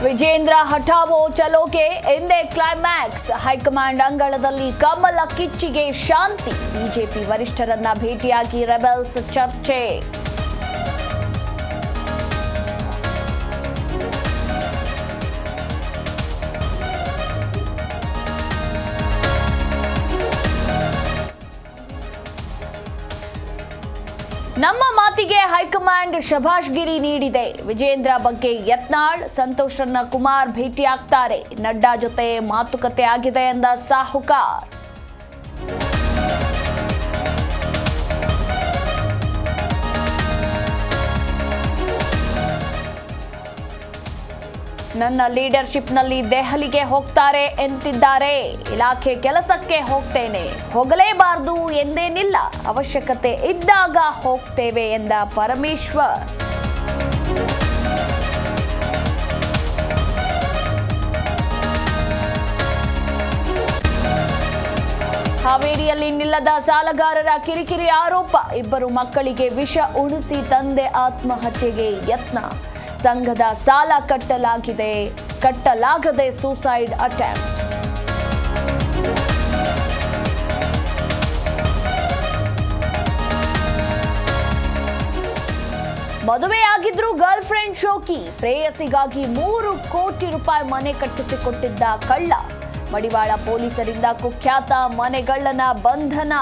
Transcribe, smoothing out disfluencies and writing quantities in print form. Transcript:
ವಿಜೇಂದ್ರ ಹಠಾವೋ ಚಲೋಗೆ ಎಂದೇ climax. High command ಅಂಗಳದಲ್ಲಿ ಕಮಲ ಕಿಚ್ಚಿಗೆ ಶಾಂತಿ. BJP ವರಿಷ್ಠರನ್ನ ಭೇಟಿಯಾಗಿ ರೆಬೆಲ್ಸ್ ಚರ್ಚೆ. ನಮ್ಮ ಮಾತಿಗೆ ಹೈಕಮಾಂಡ್ ಶಭಾಷ್ಗಿರಿ ನೀಡಿದೆ. ವಿಜೇಂದ್ರ ಬಗ್ಗೆ ಯತ್ನಾಳ್, ಸಂತೋಷರನ್ನ ಕುಮಾರ್ ಭೇಟಿಯಾಗ್ತಾರೆ. ನಡ್ಡಾ ಜೊತೆ ಮಾತುಕತೆ ಆಗಿದೆ ಎಂದ ಸಾಹುಕಾರ್. ನನ್ನ ಲೀಡರ್ಶಿಪ್ನಲ್ಲಿ ದೆಹಲಿಗೆ ಹೋಗ್ತಾರೆ ಎಂತಿದ್ದಾರೆ. ಇಲಾಖೆ ಕೆಲಸಕ್ಕೆ ಹೋಗ್ತೇನೆ, ಹೋಗಲೇಬಾರದು ಎಂದೇನಿಲ್ಲ, ಅವಶ್ಯಕತೆ ಇದ್ದಾಗ ಹೋಗ್ತೇವೆ ಎಂದ ಪರಮೇಶ್ವರ್. ಹಾವೇರಿಯಲ್ಲಿ ನಿಲ್ಲದ ಸಾಲಗಾರರ ಕಿರಿಕಿರಿ ಆರೋಪ. ಇಬ್ಬರು ಮಕ್ಕಳಿಗೆ ವಿಷ ಉಣಿಸಿ ತಂದೆ ಆತ್ಮಹತ್ಯೆಗೆ ಯತ್ನ. ಸಂಘದ ಸಾಲ ಕಟ್ಟಲಾಗದೆ ಸೂಸೈಡ್ ಅಟೆಂಪ್ಟ್. ಮದುವೆಯಾಗಿದ್ರು ಗರ್ಲ್ ಫ್ರೆಂಡ್ ಶೋಕಿ. ಪ್ರೇಯಸಿಗಾಗಿ 3 ಕೋಟಿ ರೂಪಾಯಿ ಮನೆ ಕಟ್ಟಿಸಿಕೊಟ್ಟಿದ್ದ ಕಳ್ಳ. ಮಡಿವಾಳ ಪೊಲೀಸರಿಂದ ಕುಖ್ಯಾತ ಮನೆಗಳ್ಳನ ಬಂಧನ.